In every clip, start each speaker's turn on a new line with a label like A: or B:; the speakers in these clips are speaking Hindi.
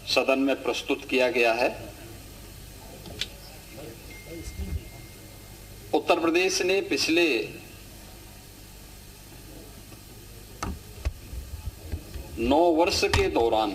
A: सदन में प्रस्तुत किया गया है। उत्तर प्रदेश ने पिछले 9 वर्ष के दौरान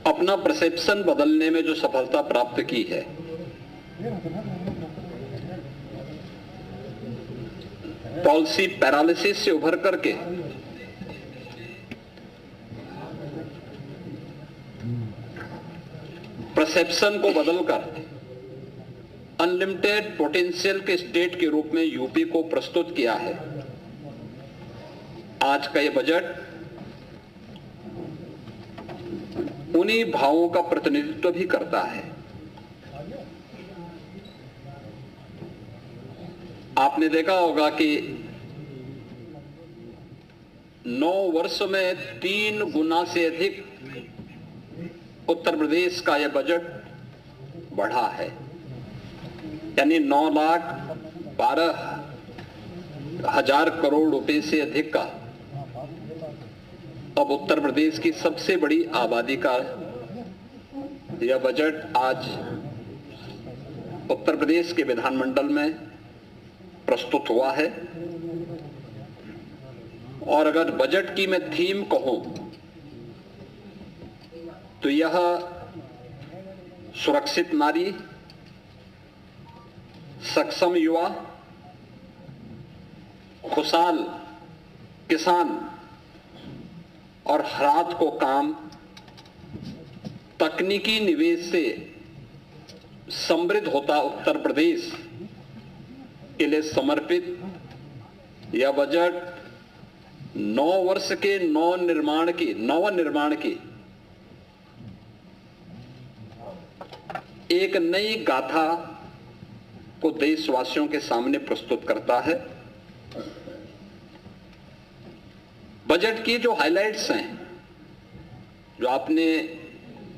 A: अपना परसेप्शन बदलने में जो सफलता प्राप्त की है, पॉलिसी पैरालिसिस से उभर करके परसेप्शन को बदलकर अनलिमिटेड पोटेंशियल के स्टेट के रूप में यूपी को प्रस्तुत किया है। आज का यह बजट उन्हीं भावों का प्रतिनिधित्व भी करता है। आपने देखा होगा कि 9 वर्ष में 3 गुना से अधिक उत्तर प्रदेश का यह बजट बढ़ा है, यानी 9,12,000 करोड़ रुपए से अधिक का अब उत्तर प्रदेश की सबसे बड़ी आबादी का यह बजट आज उत्तर प्रदेश के विधानमंडल में प्रस्तुत हुआ है। और अगर बजट की मैं थीम कहूं तो यह सुरक्षित नारी, सक्षम युवा, खुशहाल किसान और रात को काम, तकनीकी निवेश से समृद्ध होता उत्तर प्रदेश के लिए समर्पित यह बजट 9 वर्ष के नवनिर्माण की एक नई गाथा को देशवासियों के सामने प्रस्तुत करता है। बजट की जो हाइलाइट्स हैं, जो आपने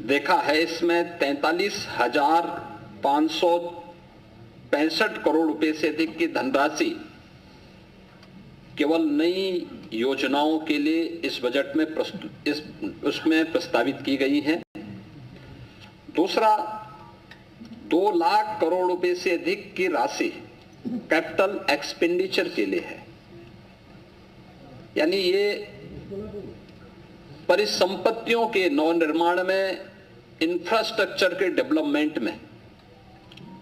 A: देखा है, इसमें 43,565 करोड़ रुपए से अधिक की धनराशि केवल नई योजनाओं के लिए इस बजट में उसमें प्रस्तावित की गई है। दूसरा, 2 लाख करोड़ रुपए से अधिक की राशि कैपिटल एक्सपेंडिचर के लिए है, यानी ये परिसंपत्तियों के नवनिर्माण में, इंफ्रास्ट्रक्चर के डेवलपमेंट में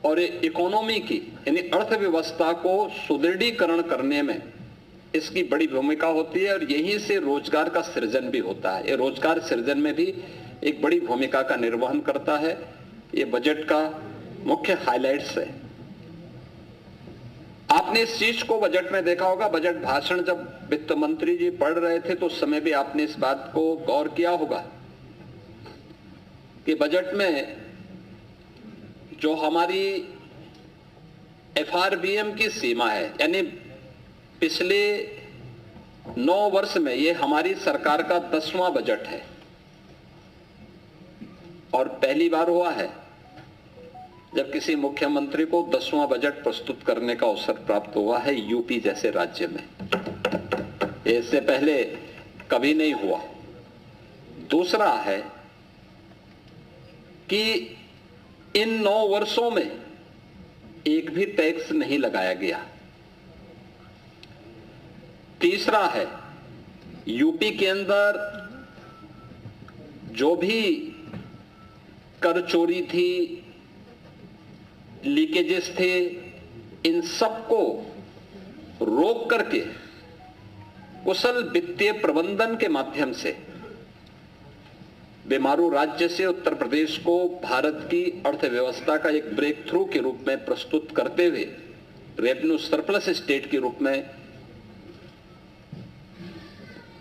A: और इकोनॉमी की यानी अर्थव्यवस्था को सुदृढ़ीकरण करने में इसकी बड़ी भूमिका होती है और यहीं से रोजगार का सृजन भी होता है। ये रोजगार सृजन में भी एक बड़ी भूमिका का निर्वहन करता है। ये बजट का मुख्य हाइलाइट्स है। आपने इस चीज को बजट में देखा होगा, बजट भाषण जब वित्त मंत्री जी पढ़ रहे थे तो उस समय भी आपने इस बात को गौर किया होगा कि बजट में जो हमारी एफआरबीएम की सीमा है, यानी पिछले 9 वर्ष में ये हमारी सरकार का 10वां बजट है और पहली बार हुआ है जब किसी मुख्यमंत्री को 10वां बजट प्रस्तुत करने का अवसर प्राप्त हुआ है यूपी जैसे राज्य में। इससे पहले कभी नहीं हुआ। दूसरा है कि इन 9 वर्षों में एक भी टैक्स नहीं लगाया गया। तीसरा है, यूपी के अंदर जो भी कर चोरी थी, लीकेजेस थे, इन सबको रोक करके कुशल वित्तीय प्रबंधन के माध्यम से बेमारू राज्य से उत्तर प्रदेश को भारत की अर्थव्यवस्था का एक ब्रेक थ्रू के रूप में प्रस्तुत करते हुए रेवेन्यू सरप्लस स्टेट के रूप में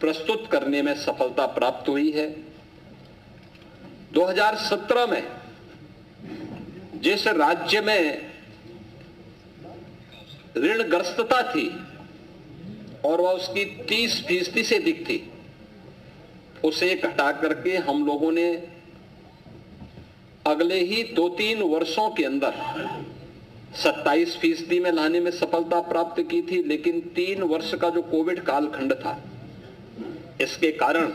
A: प्रस्तुत करने में सफलता प्राप्त हुई है। 2017 में जिस राज्य में ऋणग्रस्तता थी और वह उसकी 30% से अधिक थी, उसे घटा करके हम लोगों ने अगले ही 2-3 वर्षों के अंदर 27% में लाने में सफलता प्राप्त की थी। लेकिन 3 वर्ष का जो कोविड कालखंड था, इसके कारण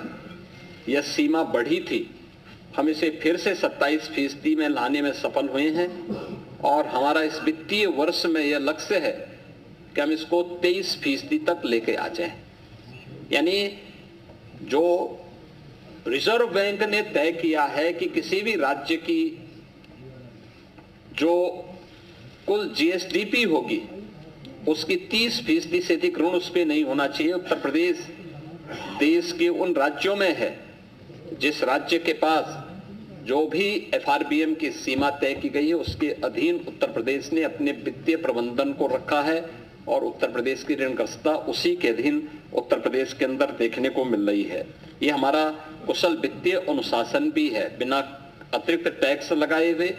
A: यह सीमा बढ़ी थी। हम इसे फिर से 27% में लाने में सफल हुए हैं और हमारा इस वित्तीय वर्ष में यह लक्ष्य है कि हम इसको 23% तक लेके आ जाएं। यानी जो रिजर्व बैंक ने तय किया है कि किसी भी राज्य की जो कुल जीएसडीपी होगी उसकी 30% से अधिक ऋण उस पर नहीं होना चाहिए। उत्तर प्रदेश देश के उन राज्यों में है जिस राज्य के पास जो भी एफआरबीएम की सीमा तय की गई है उसके अधीन उत्तर प्रदेश ने अपने वित्तीय प्रबंधन को रखा है और उत्तर प्रदेश की ऋणग्रस्तता उसी के अधीन उत्तर प्रदेश के अंदर देखने को मिल रही है। ये हमारा कुशल वित्तीय अनुशासन भी है। बिना अतिरिक्त टैक्स लगाए हुए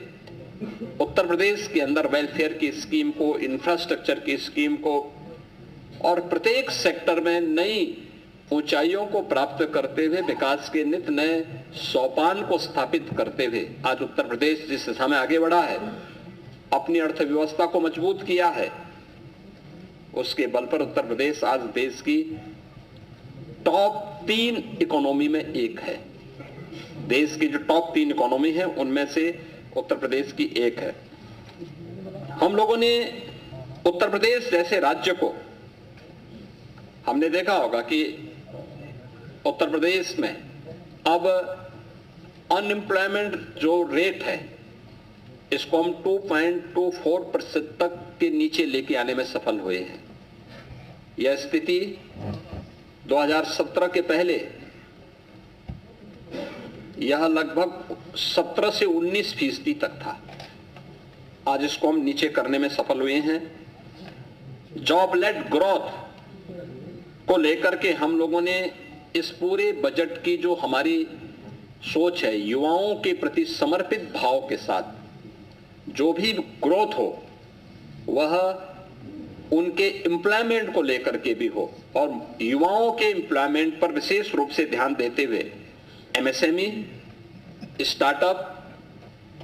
A: उत्तर प्रदेश के अंदर वेलफेयर की स्कीम को, इंफ्रास्ट्रक्चर की स्कीम को और प्रत्येक सेक्टर में नई ऊंचाइयों को प्राप्त करते हुए विकास के नित नए सोपान को स्थापित करते हुए आज उत्तर प्रदेश जिस दिशा में आगे बढ़ा है, अपनी अर्थव्यवस्था को मजबूत किया है, उसके बल पर उत्तर प्रदेश आज देश की टॉप 3 इकोनॉमी में एक है। देश की जो टॉप 3 इकोनॉमी है उनमें से उत्तर प्रदेश की एक है। हम लोगों ने उत्तर प्रदेश जैसे राज्य को, हमने देखा होगा कि उत्तर प्रदेश में अब अनएम्प्लॉयमेंट जो रेट है इसको हम 2.24% तक के नीचे लेके आने में सफल हुए हैं। यह स्थिति 2017 के पहले यह लगभग 17 से 19% तक था। आज इसको हम नीचे करने में सफल हुए हैं। जॉब लेड ग्रोथ को लेकर के हम लोगों ने इस पूरे बजट की जो हमारी सोच है, युवाओं के प्रति समर्पित भाव के साथ जो भी ग्रोथ हो वह उनके एम्प्लॉयमेंट को लेकर के भी हो और युवाओं के एम्प्लॉयमेंट पर विशेष रूप से ध्यान देते हुए एमएसएमई, स्टार्टअप,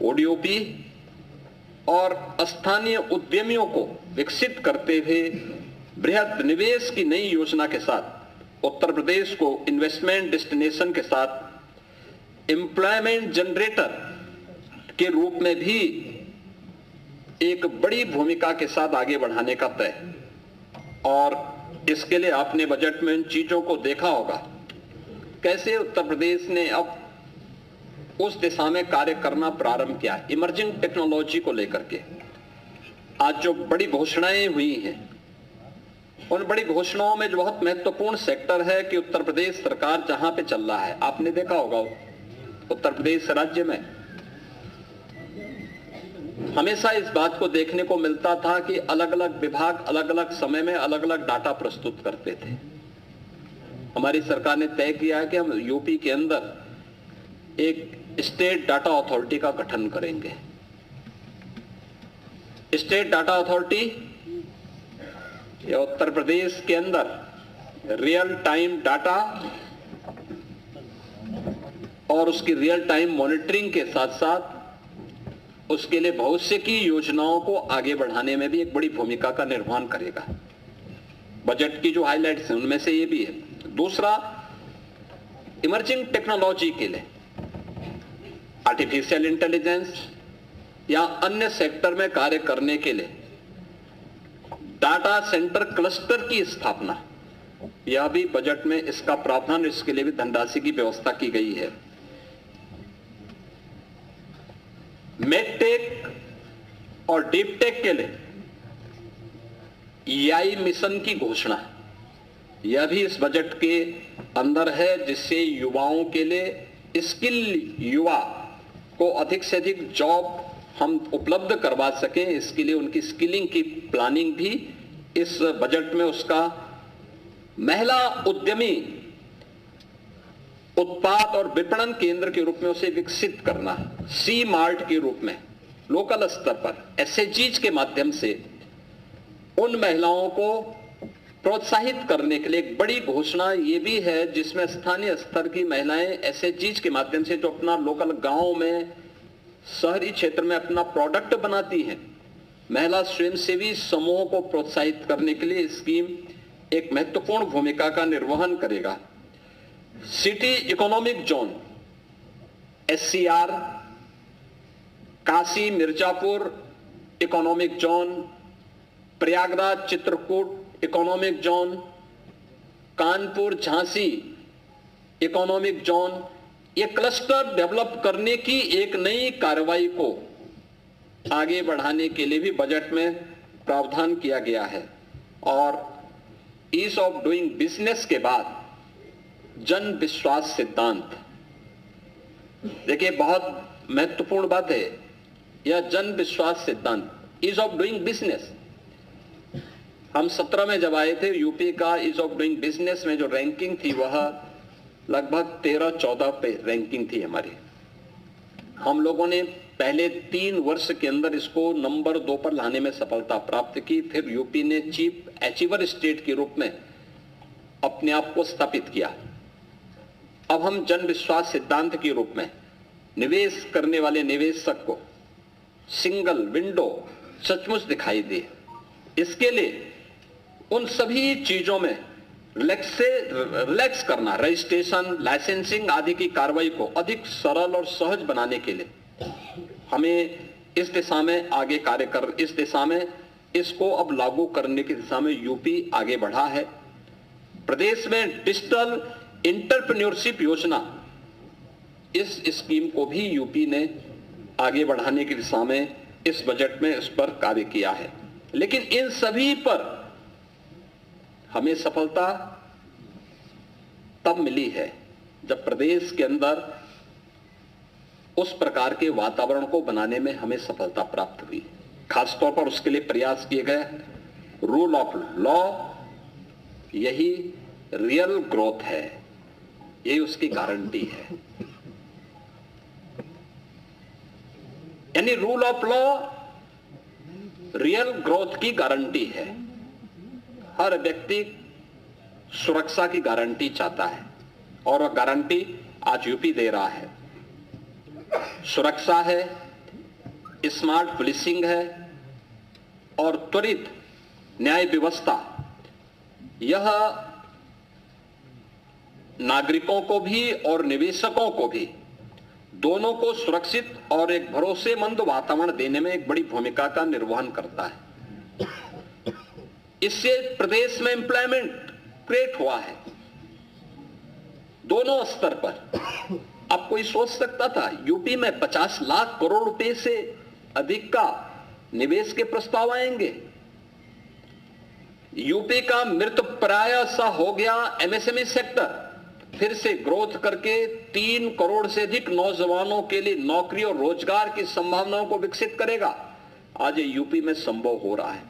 A: ओडीओपी और स्थानीय उद्यमियों को विकसित करते हुए बृहद निवेश की नई योजना के साथ उत्तर प्रदेश को इन्वेस्टमेंट डेस्टिनेशन के साथ एम्प्लॉयमेंट जनरेटर के रूप में भी एक बड़ी भूमिका के साथ आगे बढ़ाने का तय। और इसके लिए आपने बजट में इन चीजों को देखा होगा कैसे उत्तर प्रदेश ने अब उस दिशा में कार्य करना प्रारंभ किया। इमर्जिंग टेक्नोलॉजी को लेकर के आज जो बड़ी घोषणाएं हुई हैं, उन बड़ी घोषणाओं में जो बहुत महत्वपूर्ण सेक्टर है कि उत्तर प्रदेश सरकार जहां पे चल रहा है, आपने देखा होगा उत्तर प्रदेश राज्य में हमेशा इस बात को देखने को मिलता था कि अलग अलग विभाग अलग अलग समय में अलग अलग डाटा प्रस्तुत करते थे। हमारी सरकार ने तय किया है कि हम यूपी के अंदर एक स्टेट डाटा अथॉरिटी का गठन करेंगे। स्टेट डाटा अथॉरिटी या उत्तर प्रदेश के अंदर रियल टाइम डाटा और उसकी रियल टाइम मॉनिटरिंग के साथ साथ उसके लिए भविष्य की योजनाओं को आगे बढ़ाने में भी एक बड़ी भूमिका का निर्वहन करेगा। बजट की जो हाइलाइट्स हैं उनमें से ये भी है। दूसरा, इमर्जिंग टेक्नोलॉजी के लिए आर्टिफिशियल इंटेलिजेंस या अन्य सेक्टर में कार्य करने के लिए डाटा सेंटर क्लस्टर की स्थापना, यह भी बजट में इसका प्रावधान, इसके लिए भी धनराशि की व्यवस्था की गई है। मेडटेक और डीपटेक के लिए EI मिशन की घोषणा, यह भी इस बजट के अंदर है, जिससे युवाओं के लिए स्किल युवा को अधिक से अधिक जॉब हम उपलब्ध करवा सकें। इसके लिए उनकी स्किलिंग की प्लानिंग भी इस बजट में, उसका महिला उद्यमी उत्पाद और विपणन केंद्र के रूप में उसे विकसित करना, सी मार्ट के रूप में लोकल स्तर पर SHGs के माध्यम से उन महिलाओं को प्रोत्साहित करने के लिए एक बड़ी घोषणा ये भी है जिसमें स्थानीय स्तर की महिलाएं एसएचजीज के माध्यम से जो अपना लोकल गांव में, शहरी क्षेत्र में अपना प्रोडक्ट बनाती हैं, महिला स्वयंसेवी समूहों को प्रोत्साहित करने के लिए स्कीम एक महत्वपूर्ण भूमिका का निर्वहन करेगा। City economic zone SCR, Kashi Mirzapur economic zone, Prayagraj Chitrakoot economic zone, Kanpur Jhansi economic zone, ये क्लस्टर डेवलप करने की एक नई कार्रवाई को आगे बढ़ाने के लिए भी बजट में प्रावधान किया गया है। और ईज ऑफ डूइंग बिजनेस के बाद जन विश्वास सिद्धांत, देखिए बहुत महत्वपूर्ण बात है यह जन विश्वास सिद्धांत, ईज ऑफ डूइंग बिजनेस। हम 17 में जब आए थे, यूपी का ईज ऑफ डूइंग बिजनेस में जो रैंकिंग थी वह लगभग 13-14 पे रैंकिंग थी हमारी। हम लोगों ने पहले 3 वर्ष के अंदर इसको नंबर 2 पर लाने में सफलता प्राप्त की। फिर यूपी ने चीफ अचीवर स्टेट के रूप में अपने आप को स्थापित किया। अब हम जन विश्वास सिद्धांत के रूप में निवेश करने वाले निवेशक को सिंगल विंडो सचमुच दिखाई दे, इसके लिए उन सभी चीजों में रिलैक्स करना, रजिस्ट्रेशन, लाइसेंसिंग आदि की कार्रवाई को अधिक सरल और सहज बनाने के लिए हमें इस दिशा में आगे कार्य कर, इस दिशा में इसको अब लागू करने की दिशा में यूपी आगे बढ़ा है। प्रदेश में डिजिटल एंटरप्रेन्योरशिप योजना, इस स्कीम को भी यूपी ने आगे बढ़ाने की दिशा में इस बजट में इस पर कार्य किया है। लेकिन इन सभी पर हमें सफलता तब मिली है जब प्रदेश के अंदर उस प्रकार के वातावरण को बनाने में हमें सफलता प्राप्त हुई। खासतौर पर उसके लिए प्रयास किए गए रूल ऑफ लॉ, यही रियल ग्रोथ है, यही उसकी गारंटी है। यानी rule of law real growth की गारंटी है। हर व्यक्ति सुरक्षा की गारंटी चाहता है और वह गारंटी आज यूपी दे रहा है। सुरक्षा है, स्मार्ट पुलिसिंग है और त्वरित न्याय व्यवस्था। यह नागरिकों को भी और निवेशकों को भी, दोनों को सुरक्षित और एक भरोसेमंद वातावरण देने में एक बड़ी भूमिका का निर्वहन करता है। इससे प्रदेश में एम्प्लॉयमेंट क्रिएट हुआ है दोनों स्तर पर। अब कोई सोच सकता था यूपी में 50 लाख करोड़ रुपए से अधिक का निवेश के प्रस्ताव आएंगे? यूपी का मृतप्राय सा हो गया एमएसएमई सेक्टर, फिर से ग्रोथ करके 3 करोड़ से अधिक नौजवानों के लिए नौकरी और रोजगार की संभावनाओं को विकसित करेगा। आज ये यूपी में संभव हो रहा है,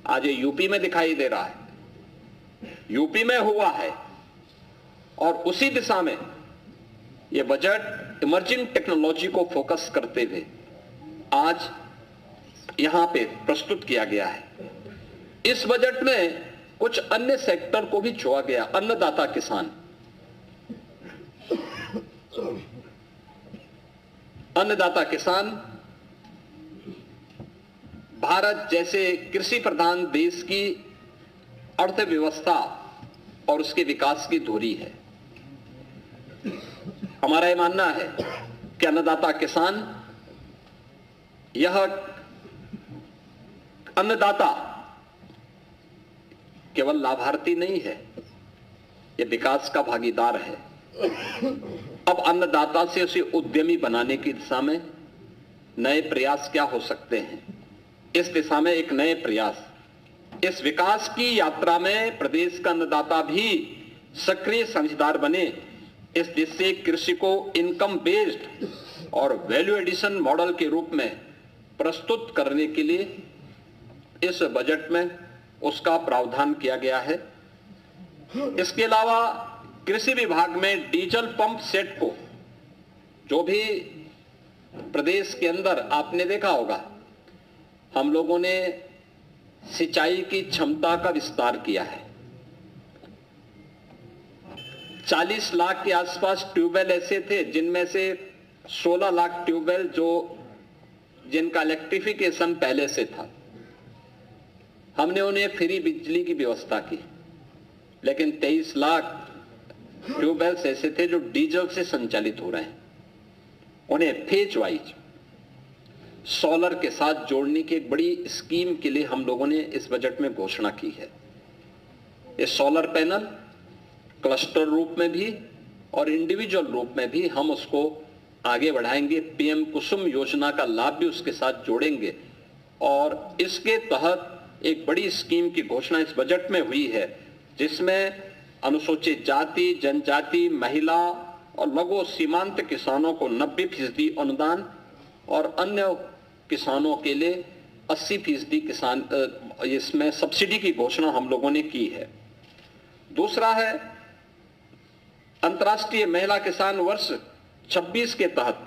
A: आज ये यूपी में दिखाई दे रहा है, यूपी में हुआ है। और उसी दिशा में ये बजट इमर्जिंग टेक्नोलॉजी को फोकस करते हुए आज यहां पे प्रस्तुत किया गया है। इस बजट में कुछ अन्य सेक्टर को भी छुआ गया। अन्नदाता किसान, अन्नदाता किसान भारत जैसे कृषि प्रधान देश की अर्थव्यवस्था और उसके विकास की धुरी है। हमारा यह मानना है कि अन्नदाता किसान, यह अन्नदाता केवल लाभार्थी नहीं है, यह विकास का भागीदार है। अब अन्नदाता से उसे उद्यमी बनाने की दिशा में नए प्रयास क्या हो सकते हैं, इस दिशा में एक नए प्रयास, इस विकास की यात्रा में प्रदेश का अन्नदाता भी सक्रिय साझेदार बने। इस दिशा से कृषि को इनकम बेस्ड और वैल्यू एडिशन मॉडल के रूप में प्रस्तुत करने के लिए इस बजट में उसका प्रावधान किया गया है। इसके अलावा कृषि विभाग में डीजल पंप सेट को, जो भी प्रदेश के अंदर आपने देखा होगा, हम लोगों ने सिंचाई की क्षमता का विस्तार किया है। 40 लाख के आसपास ट्यूबवेल ऐसे थे जिनमें से 16 लाख ट्यूबवेल जिनका इलेक्ट्रिफिकेशन पहले से था, हमने उन्हें फ्री बिजली की व्यवस्था की। लेकिन 23 लाख ट्यूबवेल्स ऐसे थे जो डीजल से संचालित हो रहे हैं, उन्हें फेज वाइज सोलर के साथ जोड़ने की एक बड़ी स्कीम के लिए हम लोगों ने इस बजट में घोषणा की है। ये सोलर पैनल क्लस्टर रूप में भी और इंडिविजुअल रूप में भी हम उसको आगे बढ़ाएंगे। पीएम कुसुम योजना का लाभ भी उसके साथ जोड़ेंगे और इसके तहत एक बड़ी स्कीम की घोषणा इस बजट में हुई है, जिसमें अनुसूचित जाति, जनजाति, महिला और लघु सीमांत किसानों को 90% अनुदान और अन्य किसानों के लिए 80% किसान इसमें सब्सिडी की घोषणा हम लोगों ने की है। दूसरा है अंतर्राष्ट्रीय महिला किसान वर्ष 26 के तहत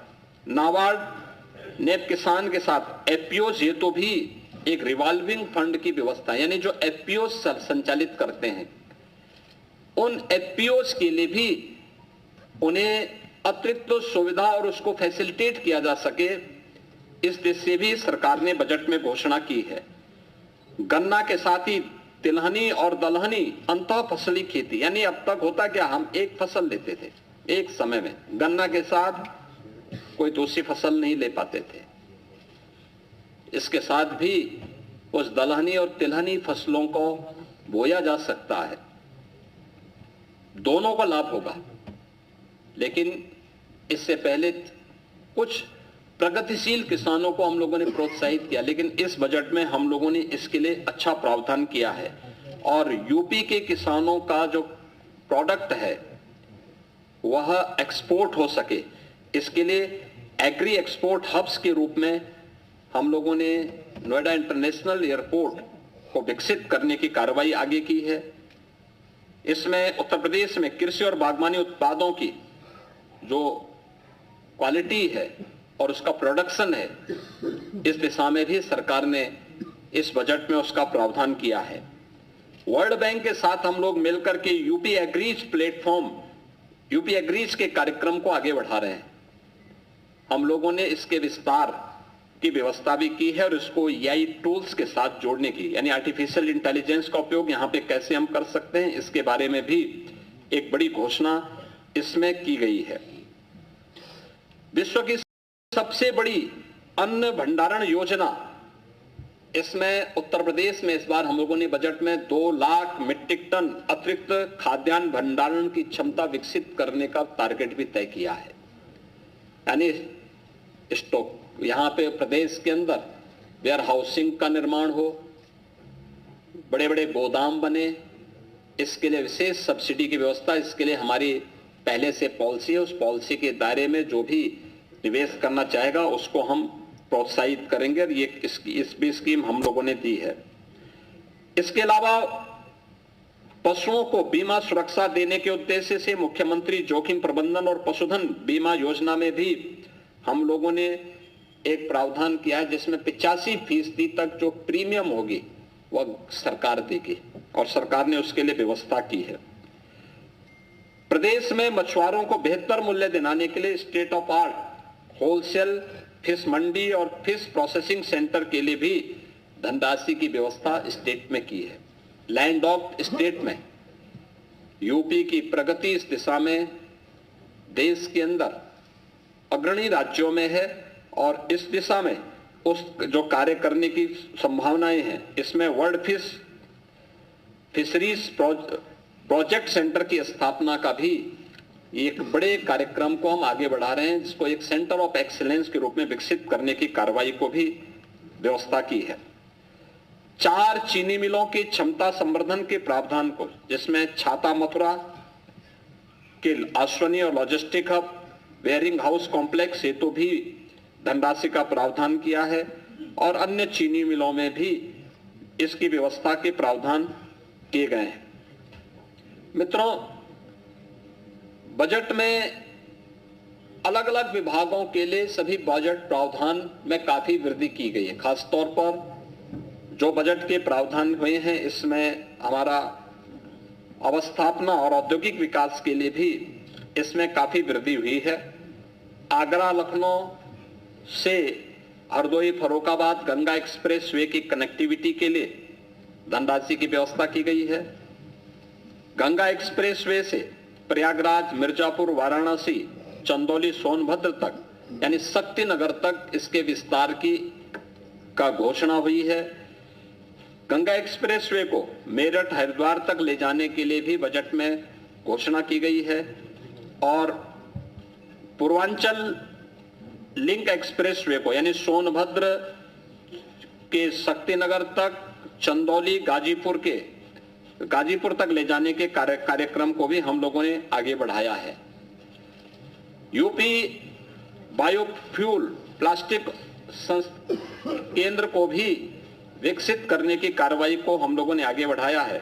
A: नाबार्ड नेप किसान के साथ एफपीओज हेतु भी एक रिवॉल्विंग फंड की व्यवस्था, यानी जो एफपीओज संचालित करते हैं उन एफपीओज के लिए भी उन्हें अतिरिक्त सुविधा और उसको फैसिलिटेट किया जा सके, इस दिशा से भी सरकार ने बजट में घोषणा की है। गन्ना के साथ ही तिलहनी और दलहनी अंतः फसली खेती, यानी अब तक होता क्या, हम एक फसल लेते थे एक समय में, गन्ना के साथ कोई दूसरी फसल नहीं ले पाते थे। इसके साथ भी उस दलहनी और तिलहनी फसलों को बोया जा सकता है, दोनों का लाभ होगा। लेकिन इससे पहले कुछ प्रगतिशील किसानों को हम लोगों ने प्रोत्साहित किया, लेकिन इस बजट में हम लोगों ने इसके लिए अच्छा प्रावधान किया है और यूपी के किसानों का जो प्रोडक्ट है वह एक्सपोर्ट हो सके, इसके लिए एग्री एक्सपोर्ट हब्स के रूप में हम लोगों ने नोएडा इंटरनेशनल एयरपोर्ट को विकसित करने की कार्रवाई आगे की है। इसमें उत्तर प्रदेश में कृषि और बागवानी उत्पादों की जो क्वालिटी है और उसका प्रोडक्शन है, इस दिशा में भी सरकार ने इस बजट में उसका प्रावधान किया है। वर्ल्ड बैंक के साथ हम लोग मिलकर के UP agrees platform, UP agrees के कार्यक्रम को आगे बढ़ा रहे हैं। हम लोगों ने इसके विस्तार की व्यवस्था भी की है और इसको एआई टूल्स के साथ जोड़ने की, यानी आर्टिफिशियल इंटेलिजेंस का उपयोग यहां पे कैसे हम कर सकते हैं, इसके बारे में भी एक बड़ी घोषणा इसमें की गई है। विश्व की सबसे बड़ी अन्न भंडारण योजना, इसमें उत्तर प्रदेश में इस बार हम लोगों ने बजट में 2 लाख मीट्रिक टन अतिरिक्त खाद्यान्न भंडारण की क्षमता विकसित करने का टारगेट भी तय किया है। यानी स्टॉक, यहां पे प्रदेश के अंदर वेयर हाउसिंग का निर्माण हो, बड़े बड़े गोदाम बने, इसके लिए विशेष सब्सिडी की व्यवस्था, इसके लिए हमारी पहले से पॉलिसी है। उस पॉलिसी के दायरे में जो भी निवेश करना चाहेगा उसको हम प्रोत्साहित करेंगे और ये इस भी स्कीम हम लोगों ने दी है। इसके अलावा पशुओं को बीमा सुरक्षा देने के उद्देश्य से मुख्यमंत्री जोखिम प्रबंधन और पशुधन बीमा योजना में भी हम लोगों ने एक प्रावधान किया है, जिसमें 85% तक जो प्रीमियम होगी वह सरकार देगी और सरकार ने उसके लिए व्यवस्था की है। प्रदेश में मछुआरों को बेहतर मूल्य दिलाने के लिए state of art wholesale fish मंडी और फिश प्रोसेसिंग सेंटर के लिए भी धनराशि की व्यवस्था स्टेट में की है। लैंड ऑफ स्टेट में यूपी की प्रगति इस दिशा में देश के अंदर अग्रणी राज्यों में है और इस दिशा में उस जो कार्य करने की संभावनाएं हैं, इसमें वर्ल्ड फिशरीज प्रोजेक्ट सेंटर की स्थापना का भी एक बड़े कार्यक्रम को हम आगे बढ़ा रहे हैं, जिसको एक सेंटर ऑफ एक्सीलेंस के रूप में विकसित करने की कार्रवाई को भी व्यवस्था की है। 4 चीनी मिलों की क्षमता संवर्धन के प्रावधान को, जिसमें छाता मथुरा के आश्वनी और logistic hub wearing house complex हेतु भी धनराशि का प्रावधान किया है और अन्य चीनी मिलों में भी इसकी व्यवस्था के प्रावधान किए गए हैं। मित्रों, बजट में अलग अलग विभागों के लिए सभी बजट प्रावधान में काफी वृद्धि की गई है। खासतौर पर जो बजट के प्रावधान हुए हैं इसमें हमारा अवस्थापना और औद्योगिक विकास के लिए भी इसमें काफी वृद्धि हुई है। आगरा लखनऊ से हरदोई फर्रुखाबाद गंगा एक्सप्रेसवे की कनेक्टिविटी के लिए धनराशि की व्यवस्था की गई है। गंगा एक्सप्रेसवे से प्रयागराज, मिर्जापुर, वाराणसी, चंदौली, सोनभद्र तक यानी शक्तिनगर तक इसके विस्तार का घोषणा हुई है। गंगा एक्सप्रेसवे को मेरठ, हरिद्वार तक ले जाने के लिए भी बजट में घोषणा की गई है और पूर्वांचल लिंक एक्सप्रेसवे को यानी सोनभद्र के शक्तिनगर तक, चंदौली, गाजीपुर तक ले जाने के कार्यक्रम को भी हम लोगों ने आगे बढ़ाया है। यूपी बायोफ्यूल प्लास्टिक केंद्र को भी विकसित करने की कार्रवाई को हम लोगों ने आगे बढ़ाया है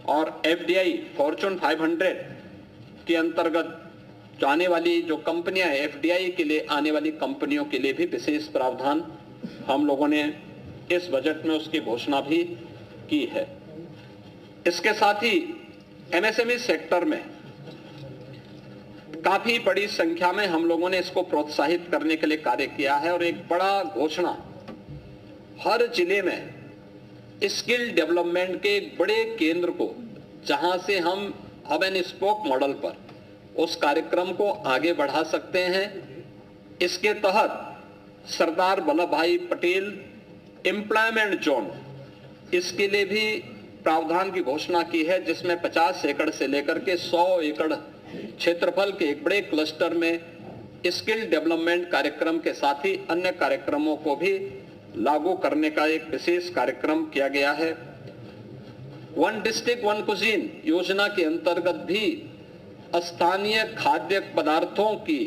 A: और एफडीआई फॉर्च्यून 500 के अंतर्गत आने वाली जो कंपनियां हैं, एफडीआई के लिए आने वाली कंपनियों के लिए भी विशेष प्रावधान हम लोगों ने इस बजट में उसकी घोषणा भी की है। इसके साथ ही एमएसएमई सेक्टर में काफी बड़ी संख्या में हम लोगों ने इसको प्रोत्साहित करने के लिए कार्य किया है और एक बड़ा घोषणा हर जिले में स्किल डेवलपमेंट के एक बड़े केंद्र को, जहां से हम हब एंड स्पोक मॉडल पर उस कार्यक्रम को आगे बढ़ा सकते हैं। इसके तहत सरदार वल्लभ भाई पटेल एम्प्लॉयमेंट जोन, इसके लिए भी प्रावधान की घोषणा की है, जिसमें 50 एकड़ से लेकर के 100 एकड़ क्षेत्रफल के एक बड़े क्लस्टर में स्किल डेवलपमेंट कार्यक्रम के साथ ही अन्य कार्यक्रमों को भी लागू करने का एक विशेष कार्यक्रम किया गया है। वन डिस्ट्रिक्ट वन कुजीन योजना के अंतर्गत भी स्थानीय खाद्य पदार्थों की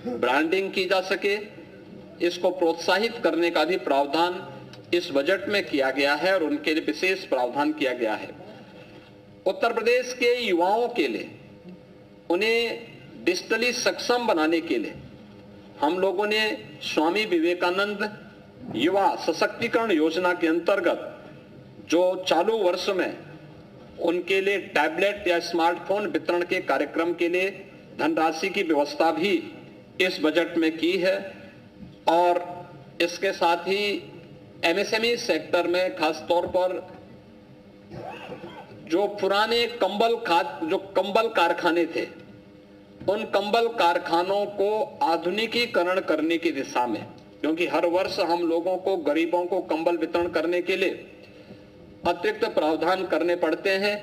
A: ब्रांडिंग की जा सके, इसको प्रोत्साहित करने का भी प्रावधान इस बजट में किया गया है और उनके लिए विशेष प्रावधान किया गया है। उत्तर प्रदेश के युवाओं के लिए उन्हें डिजिटली सक्षम बनाने के लिए हम लोगों ने स्वामी विवेकानंद युवा सशक्तिकरण योजना के अंतर्गत जो चालू वर्ष में उनके लिए टैबलेट या स्मार्टफोन वितरण के कार्यक्रम के लिए धनराशि की व्यवस्था भी इस बजट में की है और इसके साथ ही एमएसएमई सेक्टर में खासतौर पर जो पुराने कंबल कारखाने थे, उन कंबल कारखानों को आधुनिकीकरण करने की दिशा में, क्योंकि हर वर्ष हम लोगों को, गरीबों को कंबल वितरण करने के लिए अतिरिक्त प्रावधान करने पड़ते हैं,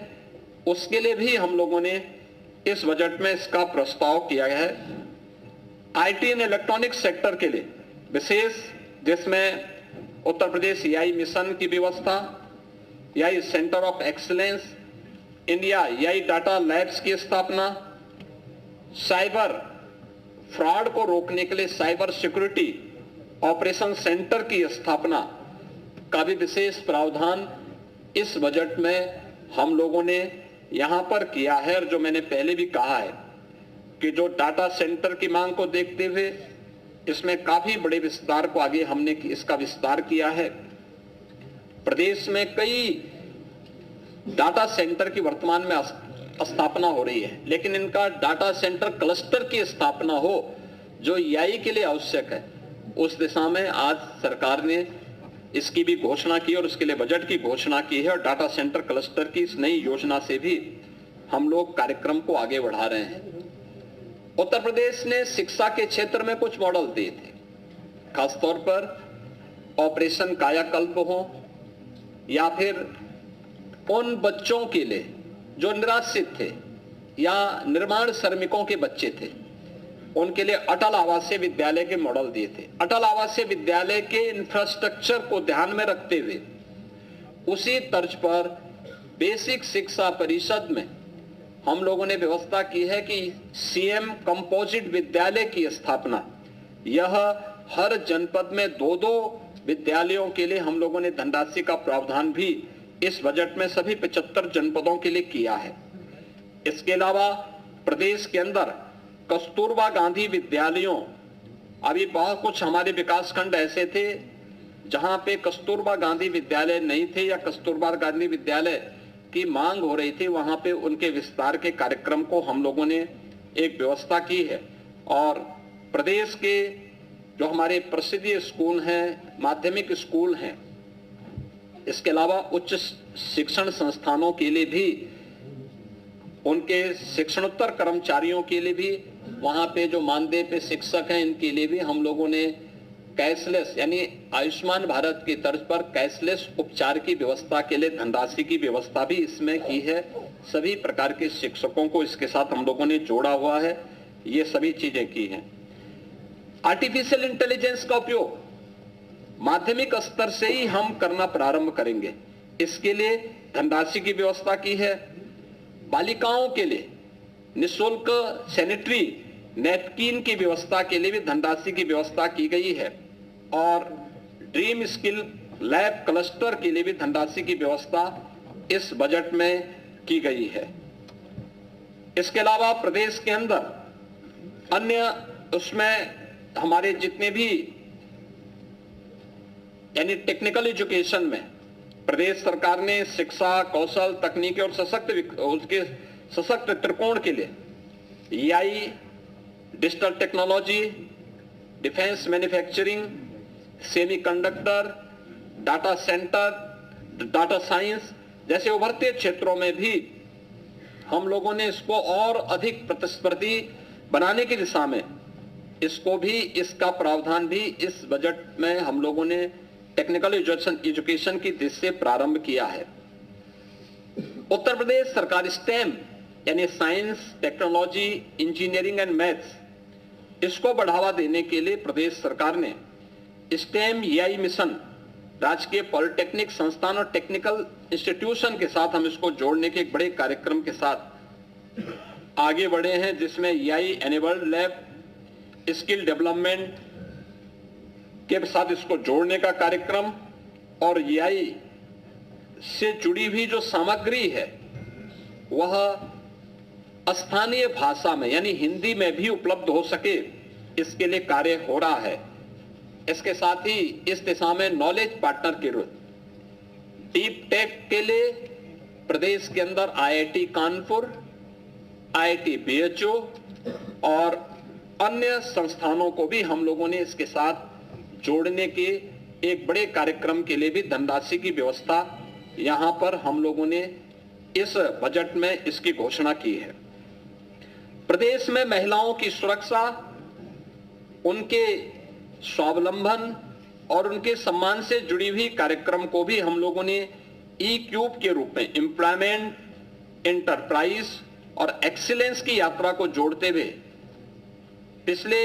A: उसके लिए भी हम लोगों ने इस बजट में इसका प्रस्ताव किया है। आईटी एंड इलेक्ट्रॉनिक सेक्टर के लिए विशेष, जिसमें उत्तर प्रदेश एआई मिशन की व्यवस्था, AI centre of excellence, India AI data labs की स्थापना, साइबर फ्रॉड को रोकने के लिए साइबर सिक्योरिटी ऑपरेशन सेंटर की स्थापना का भी विशेष प्रावधान इस बजट में हम लोगों ने यहां पर किया है। और जो मैंने पहले भी कहा है कि जो डाटा सेंटर की मांग को देखते हुए इसमें काफी बड़े विस्तार को आगे हमने इसका विस्तार किया है। प्रदेश में कई डाटा सेंटर की वर्तमान में स्थापना हो रही है, लेकिन इनका डाटा सेंटर क्लस्टर की स्थापना हो जो एआई के लिए आवश्यक है, उस दिशा में आज सरकार ने इसकी भी घोषणा की और उसके लिए बजट की घोषणा की है। और डाटा सेंटर क्लस्टर की इस नई योजना से भी हम लोग कार्यक्रम को आगे बढ़ा रहे हैं। उत्तर प्रदेश ने शिक्षा के क्षेत्र में कुछ मॉडल दिए थे, खासतौर पर ऑपरेशन कायाकल्प हो या फिर उन बच्चों के लिए जो निराश्रित थे या निर्माण श्रमिकों के बच्चे थे, उनके लिए अटल आवासीय विद्यालय के मॉडल दिए थे। अटल आवासीय विद्यालय के इंफ्रास्ट्रक्चर को ध्यान में रखते हुए उसी तर्ज पर बेसिक शिक्षा परिषद में हम लोगों ने व्यवस्था की है कि सीएम कंपोजिट विद्यालय की स्थापना, यह हर जनपद में 2-2 विद्यालयों के लिए हम लोगों ने धनराशि का प्रावधान भी इस बजट में सभी 75 जनपदों के लिए किया है। इसके अलावा प्रदेश के अंदर कस्तूरबा गांधी विद्यालयों, अभी बहुत कुछ हमारे विकास खंड ऐसे थे जहां पे कस्तूरबा गांधी विद्यालय नहीं थे या कस्तूरबा गांधी विद्यालय की मांग हो रही थी, वहां पे उनके विस्तार के कार्यक्रम को हम लोगों ने एक व्यवस्था की है। और प्रदेश के जो हमारे प्रसिद्ध स्कूल हैं, माध्यमिक स्कूल हैं, इसके अलावा उच्च शिक्षण संस्थानों के लिए भी, उनके शिक्षणोत्तर कर्मचारियों के लिए भी, वहां पे जो मानदेय पे शिक्षक हैं, इनके लिए भी हम लोगों ने कैशलेस यानी आयुष्मान भारत की तर्ज पर कैशलेस उपचार की व्यवस्था के लिए धनराशि की व्यवस्था भी इसमें की है। सभी प्रकार के शिक्षकों को इसके साथ हम लोगों ने जोड़ा हुआ है, ये सभी चीजें की हैं। आर्टिफिशियल इंटेलिजेंस का उपयोग माध्यमिक स्तर से ही हम करना प्रारंभ करेंगे, इसके लिए धनराशि की व्यवस्था की है। बालिकाओं के लिए निःशुल्क सैनिटरी नैपकिन की व्यवस्था के लिए भी धनराशि की व्यवस्था की गई है और ड्रीम स्किल लैब क्लस्टर के लिए भी धनराशि की व्यवस्था इस बजट में की गई है। इसके अलावा प्रदेश के अंदर अन्य उसमें हमारे जितने भी यानी टेक्निकल एजुकेशन में प्रदेश सरकार ने शिक्षा, कौशल, तकनीकी और सशक्त त्रिकोण के लिए EI, digital technology, defence manufacturing, semiconductor, data centre, data science जैसे उभरते क्षेत्रों में भी हम लोगों ने इसको और अधिक प्रतिस्पर्धी बनाने की दिशा में इसको भी, इसका प्रावधान भी इस बजट में हम लोगों ने टेक्निकल एजुकेशन की दिशा से प्रारंभ किया है। उत्तर प्रदेश सरकार स्टेम यानी science, technology, engineering and maths, इसको बढ़ावा देने के लिए प्रदेश सरकार ने स्टेम EI मिशन राजकीय पॉलिटेक्निक संस्थान और टेक्निकल इंस्टीट्यूशन के साथ हम इसको जोड़ने के एक बड़े कार्यक्रम के साथ आगे बढ़े हैं, जिसमें EI enabled lab, skill development के साथ इसको जोड़ने का कार्यक्रम और EI से जुड़ी हुई जो सामग्री है वह स्थानीय भाषा में यानी हिंदी में भी उपलब्ध हो सके, इसके लिए कार्य हो रहा है। इसके साथ ही इस दिशा में नॉलेज पार्टनर के रूप डीप टेक के लिए प्रदेश के अंदर IIT कानपुर, IIT BHU और अन्य संस्थानों को भी हम लोगों ने इसके साथ जोड़ने के एक बड़े कार्यक्रम के लिए भी धनराशि की व्यवस्था यहां पर हम लोगों ने इस बजट में इसकी घोषणा की है। प्रदेश में महिलाओं की सुरक्षा, उनके स्वावलंबन और उनके सम्मान से जुड़ी हुई कार्यक्रम को भी हम लोगों ने E-क्यूब के रूप में एम्प्लॉयमेंट, एंटरप्राइज और एक्सीलेंस की यात्रा को जोड़ते हुए पिछले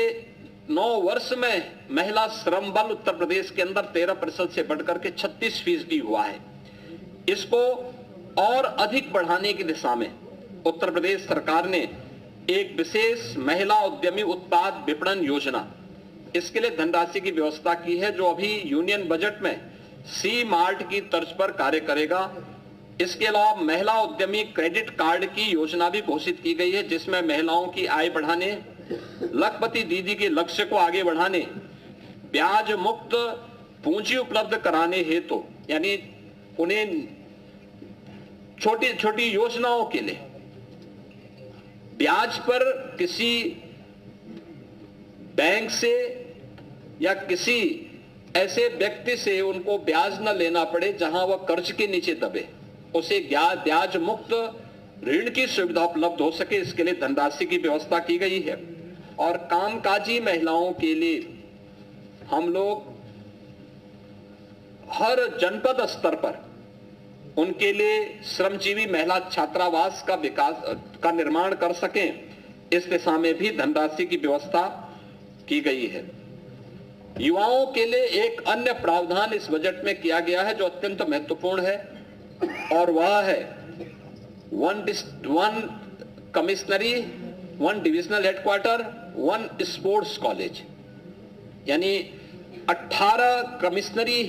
A: 9 वर्ष में महिला श्रम बल उत्तर प्रदेश के अंदर 13% से बढ़कर के 36% हुआ है। इसको और अधिक बढ़ाने की दिशा में उत्तर प्रदेश सरकार ने एक विशेष महिला उद्यमी उत्पाद विपणन योजना, इसके लिए धनराशि की व्यवस्था की है, जो अभी यूनियन बजट में C-मार्ट की तर्ज पर कार्य करेगा। इसके अलावा महिला उद्यमी क्रेडिट कार्ड की योजना भी घोषित की गई है, जिसमें महिलाओं की आय बढ़ाने, लखपति दीदी के लक्ष्य को आगे बढ़ाने, ब्याज मुक्त पूंजी उपलब्ध कराने हेतु यानी उन्हें छोटी छोटी योजनाओं के लिए ब्याज पर किसी बैंक से या किसी ऐसे व्यक्ति से उनको ब्याज न लेना पड़े जहां वह कर्ज के नीचे दबे, उसे ब्याज मुक्त ऋण की सुविधा उपलब्ध हो सके, इसके लिए धनराशि की व्यवस्था की गई है। और कामकाजी महिलाओं के लिए हम लोग हर जनपद स्तर पर उनके लिए श्रमजीवी महिला छात्रावास का विकास का निर्माण कर सकें, इस दिशा में भी धनराशि की व्यवस्था की गई है। युवाओं के लिए एक अन्य प्रावधान इस बजट में किया गया है जो अत्यंत महत्वपूर्ण है, और वह है वन कमिश्नरी, one divisional headquarter, one sports college, यानी 18 कमिश्नरी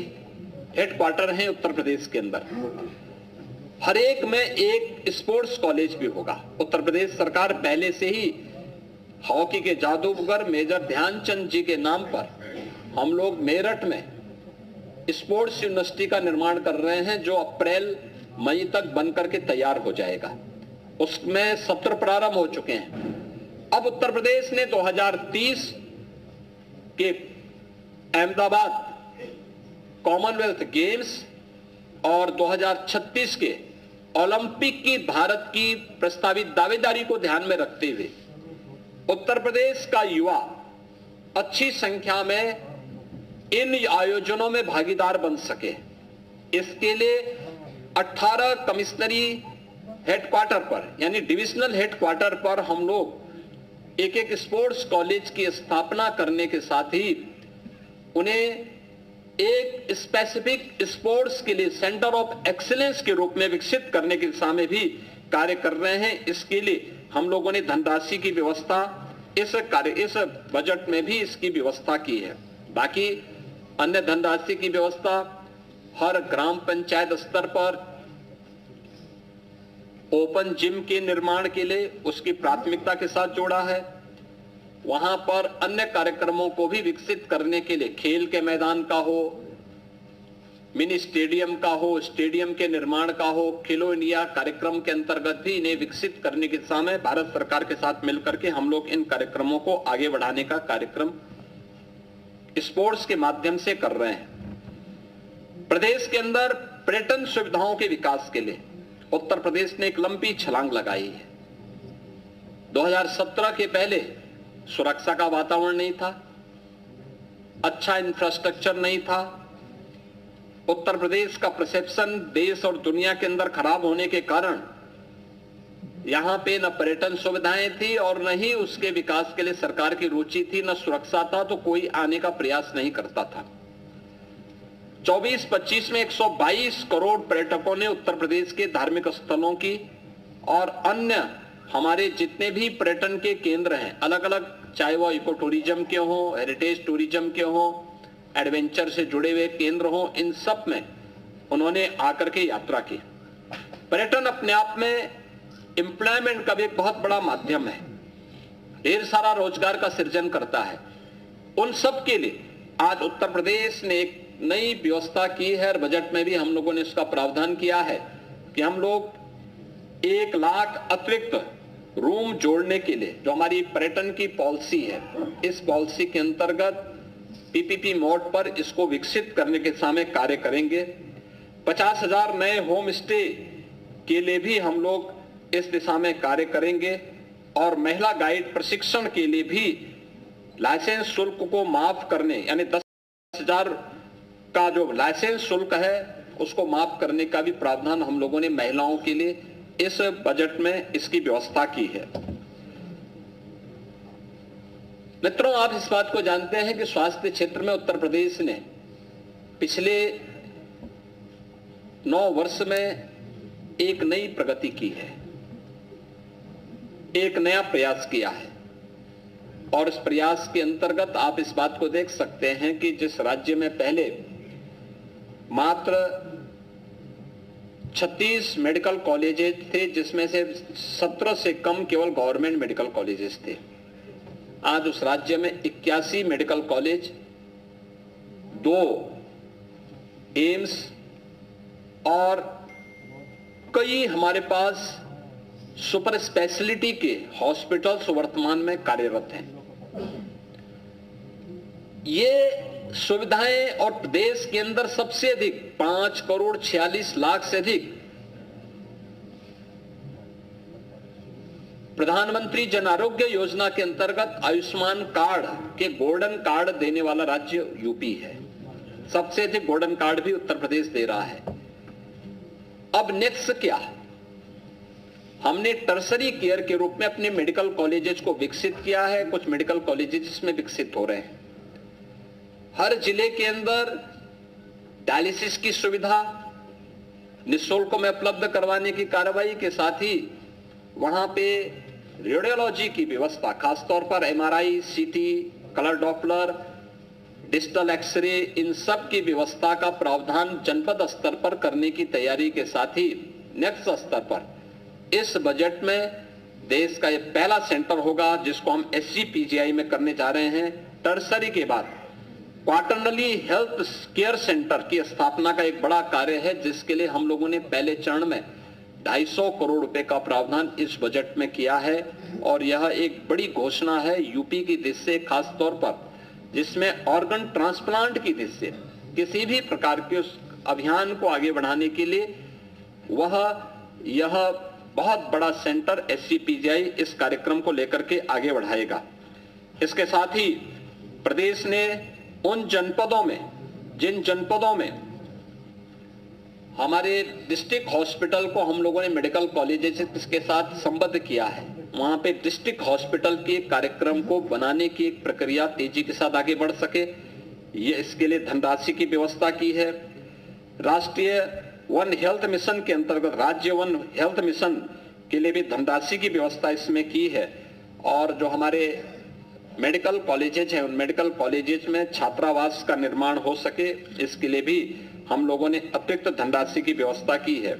A: हेडक्वार्टर हैं उत्तर प्रदेश के अंदर। हर एक में एक स्पोर्ट्स कॉलेज भी होगा। उत्तर प्रदेश सरकार पहले से ही हॉकी के जादूगर मेजर ध्यानचंद जी के नाम पर हम लोग मेरठ में स्पोर्ट्स यूनिवर्सिटी का निर्माण कर रहे हैं जो अप्रैल मई तक बनकर के तैयार हो जाएगा। उसमें सत्र प्रारंभ हो चुके हैं। अब उत्तर प्रदेश ने 2030 के अहमदाबाद कॉमनवेल्थ गेम्स और 2036 के ओलंपिक की भारत की प्रस्तावित दावेदारी को ध्यान में रखते हुए उत्तर प्रदेश का युवा अच्छी संख्या में इन आयोजनों में भागीदार बन सके, इसके लिए 18 कमिश्नरी हेडक्वार्टर पर यानी डिविजनल हेडक्वार्टर पर हम लोग एक स्पोर्ट्स कॉलेज की स्थापना करने के साथ ही उन्हें एक स्पेसिफिक स्पोर्ट्स के लिए सेंटर ऑफ एक्सीलेंस के रूप में विकसित करने की दिशा में भी कार्य कर रहे हैं। इसके लिए हम लोगों ने धनराशि की व्यवस्था इस बजट में भी इसकी व्यवस्था की है। बाकी अन्य धनराशि की व्यवस्था हर ग्राम पंचायत स्तर पर ओपन जिम के निर्माण के लिए उसकी प्राथमिकता के साथ जोड़ा है। वहां पर अन्य कार्यक्रमों को भी विकसित करने के लिए खेल के मैदान का हो, मिनी स्टेडियम का हो, स्टेडियम के निर्माण का हो, खेलो इंडिया कार्यक्रम के अंतर्गत भी इन्हें विकसित करने की दिशा में भारत सरकार के साथ मिलकर के हम लोग इन कार्यक्रमों को आगे बढ़ाने का कार्यक्रम स्पोर्ट्स के माध्यम से कर रहे हैं। प्रदेश के अंदर पर्यटन सुविधाओं के विकास के लिए उत्तर प्रदेश ने एक लंबी छलांग लगाई है। 2017 के पहले सुरक्षा का वातावरण नहीं था, अच्छा इंफ्रास्ट्रक्चर नहीं था। उत्तर प्रदेश का परसेप्शन देश और दुनिया के अंदर खराब होने के कारण यहां पे न पर्यटन सुविधाएं थी और न ही उसके विकास के लिए सरकार की रुचि थी, न सुरक्षा था, तो कोई आने का प्रयास नहीं करता था। 24-25 में 122 करोड़ पर्यटकों ने उत्तर प्रदेश के धार्मिक स्थलों की और अन्य हमारे जितने भी पर्यटन के केंद्र हैं अलग अलग, चाहे वो इको टूरिज्म के हो, हेरिटेज टूरिज्म के हो, एडवेंचर से जुड़े हुए केंद्र हो, इन सब में उन्होंने आकर के यात्रा की। पर्यटन अपने आप में एम्प्लॉयमेंट का भी एक बहुत बड़ा माध्यम है, ढेर सारा रोजगार का सृजन करता है। उन सब के लिए आज उत्तर प्रदेश ने एक नई व्यवस्था की है और बजट में भी हम लोगों ने इसका प्रावधान किया है कि हम लोग 1 लाख अतिरिक्त रूम जोड़ने के लिए जो हमारी पर्यटन की पॉलिसी है, इस पॉलिसी के अंतर्गत पीपीपी मोड पर इसको विकसित करने के सामने कार्य करेंगे। 50,000 नए होम स्टे के लिए भी हम लोग इस दिशा में कार्य करेंगे और महिला गाइड प्रशिक्षण के लिए भी लाइसेंस शुल्क को माफ करने यानी 10,000 का जो लाइसेंस शुल्क है उसको माफ करने का भी प्रावधान हम लोगों ने महिलाओं के लिए इस बजट में इसकी व्यवस्था की है। मित्रों, आप इस बात को जानते हैं कि स्वास्थ्य क्षेत्र में उत्तर प्रदेश ने पिछले 9 वर्ष में एक नई प्रगति की है, एक नया प्रयास किया है और इस प्रयास के अंतर्गत आप इस बात को देख सकते हैं कि जिस राज्य में पहले मात्र 36 मेडिकल कॉलेजेस थे, जिसमें से 17 से कम केवल गवर्नमेंट मेडिकल कॉलेजेस थे, आज उस राज्य में 81 मेडिकल कॉलेज, 2 एम्स और कई हमारे पास सुपर स्पेशलिटी के हॉस्पिटल्स वर्तमान में कार्यरत हैं। ये सुविधाएं और प्रदेश के अंदर सबसे अधिक 5 करोड़ 46 लाख से अधिक प्रधानमंत्री जन आरोग्य योजना के अंतर्गत आयुष्मान कार्ड के गोल्डन कार्ड देने वाला राज्य यूपी है। सबसे अधिक गोल्डन कार्ड भी उत्तर प्रदेश दे रहा है। अब नेक्स्ट क्या, हमने टर्सरी केयर के रूप में अपने मेडिकल कॉलेजेस को विकसित किया है। कुछ मेडिकल कॉलेजेस इसमें विकसित हो रहे हैं। हर जिले के अंदर डायलिसिस की सुविधा निःशुल्क में उपलब्ध करवाने की कार्रवाई के साथ ही वहां पे रेडियोलॉजी की व्यवस्था, खासतौर पर एमआरआई, सीटी, कलर डॉपलर, डिजिटल एक्सरे, इन सब की व्यवस्था का प्रावधान जनपद स्तर पर करने की तैयारी के साथ ही नेक्स्ट स्तर पर इस बजट में देश का यह पहला सेंटर होगा जिसको हम एसजीपीजीआई में करने जा रहे हैं। टर्सरी के बाद क्वार्टरली हेल्थ केयर सेंटर की स्थापना का एक बड़ा कार्य है, जिसके लिए हम लोगों ने पहले चरण में 250 करोड़ रुपए का प्रावधान इस बजट में किया है। और यह एक बड़ी घोषणा है यूपी की दृष्टि से, खास तौर पर जिसमें ऑर्गन ट्रांसप्लांट की दृष्टि से किसी भी प्रकार के उस अभियान को आगे बढ़ाने के लिए यह बहुत बड़ा सेंटर SCPGI इस कार्यक्रम को लेकर के आगे बढ़ाएगा। इसके साथ ही प्रदेश ने उन जनपदों में, जिन जनपदों में हमारे डिस्ट्रिक्ट हॉस्पिटल को हम लोगों ने मेडिकल कॉलेजेस के साथ संबद्ध किया है, वहां पे डिस्ट्रिक्ट हॉस्पिटल के कार्यक्रम को बनाने की एक प्रक्रिया तेजी के साथ आगे बढ़ सके, ये इसके लिए धनराशि की व्यवस्था की है। राष्ट्रीय वन हेल्थ मिशन के अंतर्गत राज्य वन हेल्थ मिशन के लिए भी धनराशि की व्यवस्था इसमें की है। और जो हमारे मेडिकल कॉलेजेज हैं, उन मेडिकल कॉलेजेज में छात्रावास का निर्माण हो सके, इसके लिए भी हम लोगों ने अतिरिक्त धनराशि की व्यवस्था की है।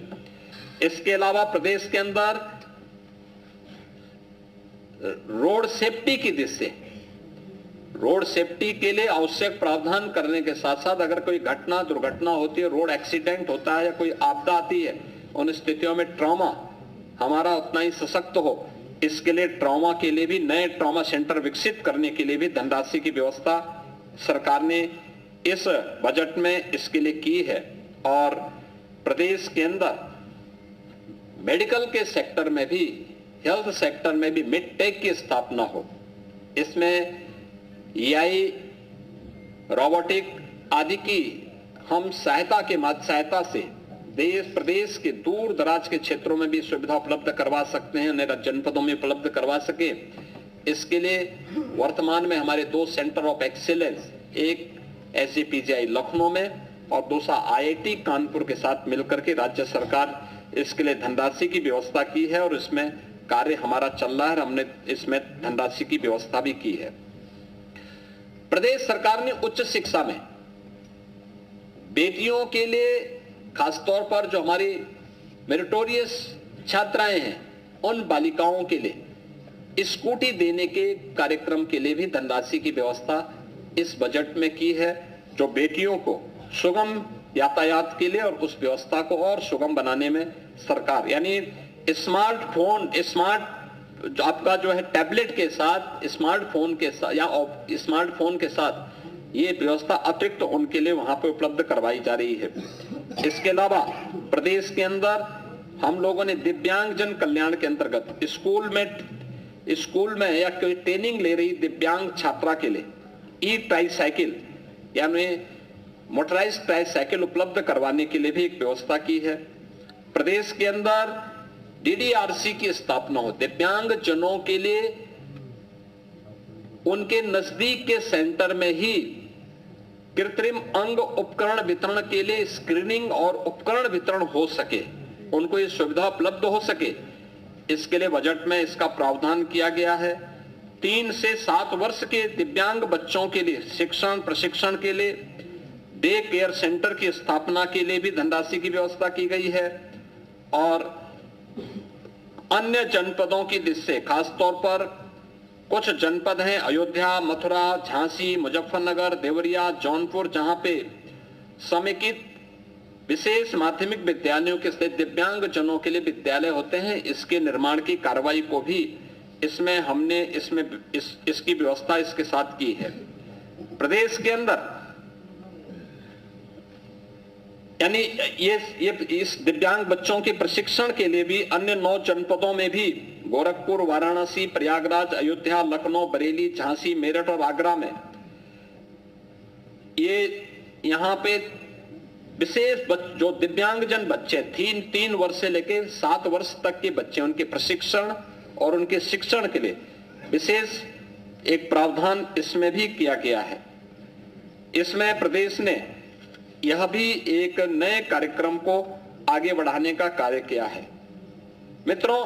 A: इसके अलावा प्रदेश के अंदर रोड सेफ्टी की दृष्टि से, रोड सेफ्टी के लिए आवश्यक प्रावधान करने के साथ साथ अगर कोई घटना दुर्घटना होती है, रोड एक्सीडेंट होता है या कोई आपदा आती है, उन स्थितियों में ट्रॉमा हमारा उतना ही सशक्त हो, इसके लिए ट्रॉमा के लिए भी नए ट्रॉमा सेंटर विकसित करने के लिए भी धनराशि की व्यवस्था सरकार ने इस बजट में इसके लिए की है। और प्रदेश के अंदर मेडिकल के सेक्टर में भी, हेल्थ सेक्टर में भी मिडटेक की स्थापना हो, इसमें AI, रोबोटिक आदि की हम सहायता से देश प्रदेश के दूर दराज के क्षेत्रों में भी सुविधा उपलब्ध करवा सकते हैं, उन्हें जनपदों में उपलब्ध करवा सके। इसके लिए वर्तमान में हमारे 2 सेंटर ऑफ एक्सीलेंस, एक SCPGI लखनऊ में और दूसरा IIT कानपुर के साथ मिलकर के राज्य सरकार इसके लिए धनराशि की व्यवस्था की है और इसमें कार्य हमारा चल रहा है। हमने इसमें धनराशि की व्यवस्था भी की है। प्रदेश सरकार ने उच्च शिक्षा में बेटियों के लिए, खासतौर पर जो हमारी मेरिटोरियस छात्राएं हैं, उन बालिकाओं के लिए स्कूटी देने के कार्यक्रम के लिए भी धनराशि की व्यवस्था इस बजट में की है, जो बेटियों को सुगम यातायात के लिए और उस व्यवस्था को और सुगम बनाने में सरकार, यानी स्मार्टफोन, जो आपका जो है टैबलेट के साथ, स्मार्टफोन के साथ या स्मार्टफोन के साथ ये व्यवस्था अतिरिक्त उनके लिए वहां पे उपलब्ध करवाई जा रही है। इसके अलावा प्रदेश के अंदर हम लोगों ने दिव्यांगजन कल्याण के अंतर्गत स्कूल में या कोई ट्रेनिंग ले रही दिव्यांग छात्रा के लिए ट्राईसाइकिल यानी मोटराइज्ड ट्राईसाइकिल उपलब्ध करवाने के लिए भी एक व्यवस्था की है। प्रदेश के अंदर DDRC की स्थापना हो, दिव्यांग जनों के लिए उनके नजदीक के सेंटर में ही कृत्रिम अंग उपकरण वितरण के लिए स्क्रीनिंग और उपकरण वितरण हो सके, उनको ये सुविधा उपलब्ध हो सके, इसके लिए बजट में इसका प्रावधान किया गया है। 3 से 7 वर्ष के दिव्यांग बच्चों के लिए शिक्षण प्रशिक्षण के लिए डे केयर सेंटर की स्थापना के लिए भी धनराशि की व्यवस्था की गई है। और अन्य जनपदों की दृष्टि से, खासतौर पर कुछ जनपद हैं अयोध्या, मथुरा, झांसी, मुजफ्फरनगर, देवरिया, जौनपुर, जहां पे समेकित विशेष माध्यमिक विद्यालयों के स्थित दिव्यांग जनों के लिए विद्यालय होते हैं, इसके निर्माण की कार्रवाई को भी इसमें हमने इसकी व्यवस्था इसके साथ की है। प्रदेश के अंदर यानी ये इस दिव्यांग बच्चों के प्रशिक्षण के लिए भी अन्य 9 जनपदों में भी गोरखपुर, वाराणसी, प्रयागराज, अयोध्या, लखनऊ, बरेली, झांसी, मेरठ और आगरा में यहां पे विशेष जो दिव्यांगजन बच्चे 3 वर्ष से लेकर 7 वर्ष तक के बच्चे, उनके प्रशिक्षण और उनके शिक्षण के लिए विशेष एक प्रावधान इसमें भी किया गया है। इसमें प्रदेश ने यह भी एक नए कार्यक्रम को आगे बढ़ाने का कार्य किया है। मित्रों,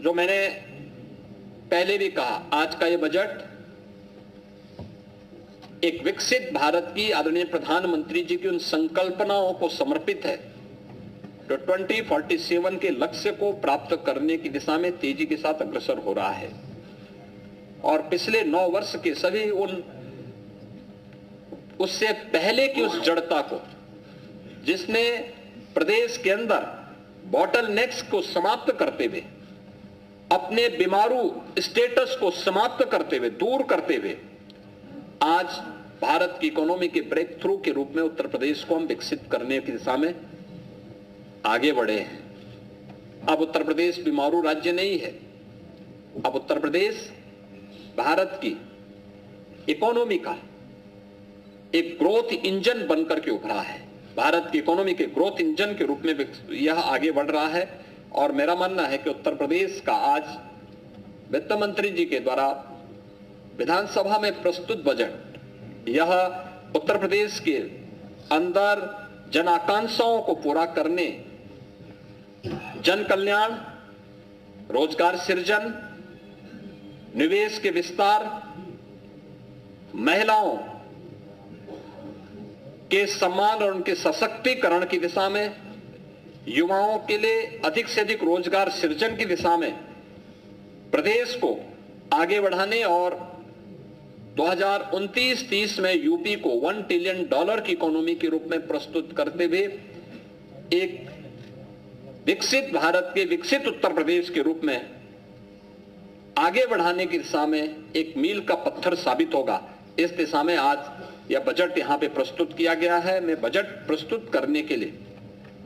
A: जो मैंने पहले भी कहा, आज का यह बजट एक विकसित भारत की आदरणीय प्रधानमंत्री जी की उन संकल्पनाओं को समर्पित है जो 2047 के लक्ष्य को प्राप्त करने की दिशा में तेजी के साथ अग्रसर हो रहा है। और पिछले 9 वर्ष के सभी उन उससे पहले की उस जड़ता को, जिसने प्रदेश के अंदर बॉटल नेक्स को समाप्त करते हुए, अपने बीमारू स्टेटस को समाप्त करते हुए, दूर करते हुए, आज भारत की इकोनॉमी के ब्रेक थ्रू के रूप में उत्तर प्रदेश को हम विकसित करने की दिशा में आगे बढ़े हैं। अब उत्तर प्रदेश बीमारू राज्य नहीं है। अब उत्तर प्रदेश भारत की इकोनॉमी का एक ग्रोथ इंजन बनकर के उभरा है। भारत की इकोनॉमी के ग्रोथ इंजन के रूप में यह आगे बढ़ रहा है। और मेरा मानना है कि उत्तर प्रदेश का आज वित्त मंत्री जी के द्वारा विधानसभा में प्रस्तुत बजट, यह उत्तर प्रदेश के अंदर जन आकांक्षाओं को पूरा करने, जन कल्याण, रोजगार सृजन, निवेश के विस्तार, महिलाओं के सम्मान और उनके सशक्तिकरण की दिशा में, युवाओं के लिए अधिक से अधिक रोजगार सृजन की दिशा में प्रदेश को आगे बढ़ाने और 2029-30 में यूपी को $1 ट्रिलियन की इकोनॉमी के रूप में प्रस्तुत करते हुए एक विकसित भारत के, विकसित उत्तर प्रदेश के रूप में आगे बढ़ाने की दिशा में एक मील का पत्थर साबित होगा। इस दिशा में आज यह बजट यहां पे प्रस्तुत किया गया है। मैं बजट प्रस्तुत करने के लिए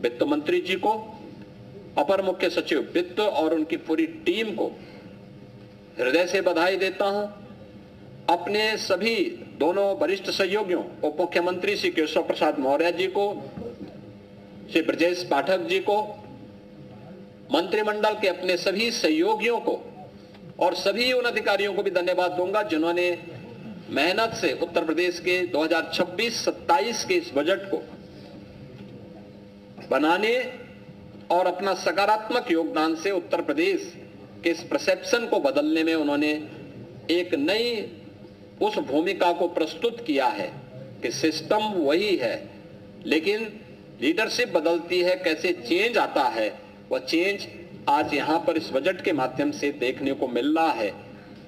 A: वित्त मंत्री जी को, अपर मुख्य सचिव वित्त और उनकी पूरी टीम को हृदय से बधाई देता हूं। अपने सभी दोनों वरिष्ठ सहयोगियों, उप मुख्यमंत्री श्री केशव प्रसाद मौर्य जी को, श्री ब्रजेश पाठक जी को, मंत्रिमंडल के अपने सभी सहयोगियों को और सभी उन अधिकारियों को भी धन्यवाद दूंगा जिन्होंने मेहनत से उत्तर प्रदेश के 2026-27 के इस बजट को बनाने और अपना सकारात्मक योगदान से उत्तर प्रदेश के इस परसेप्शन को बदलने में उन्होंने एक नई उस भूमिका को प्रस्तुत किया है कि सिस्टम वही है लेकिन लीडरशिप बदलती है, कैसे चेंज आता है, वह चेंज आज यहां पर इस बजट के माध्यम से देखने को मिल रहा है।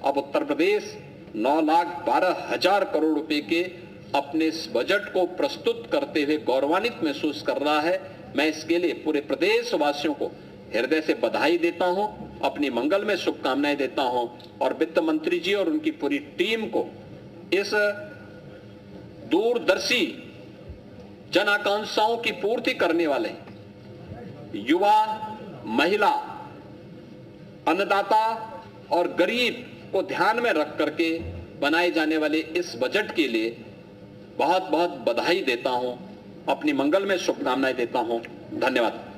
A: अब उत्तर प्रदेश 9,12,000 करोड़ रुपए के अपने इस बजट को प्रस्तुत करते हुए गौरवान्वित महसूस कर रहा है। मैं इसके लिए पूरे प्रदेश वासियों को हृदय से बधाई देता हूं, अपनी मंगल में शुभकामनाएं देता हूं और वित्त मंत्री जी और उनकी पूरी टीम को इस दूरदर्शी जन आकांक्षाओं की पूर्ति करने वाले युवा, महिला, अन्नदाता और गरीब को ध्यान में रख करके बनाए जाने वाले इस बजट के लिए बहुत बहुत बधाई देता हूं, अपनी मंगल में शुभकामनाएं देता हूं। धन्यवाद।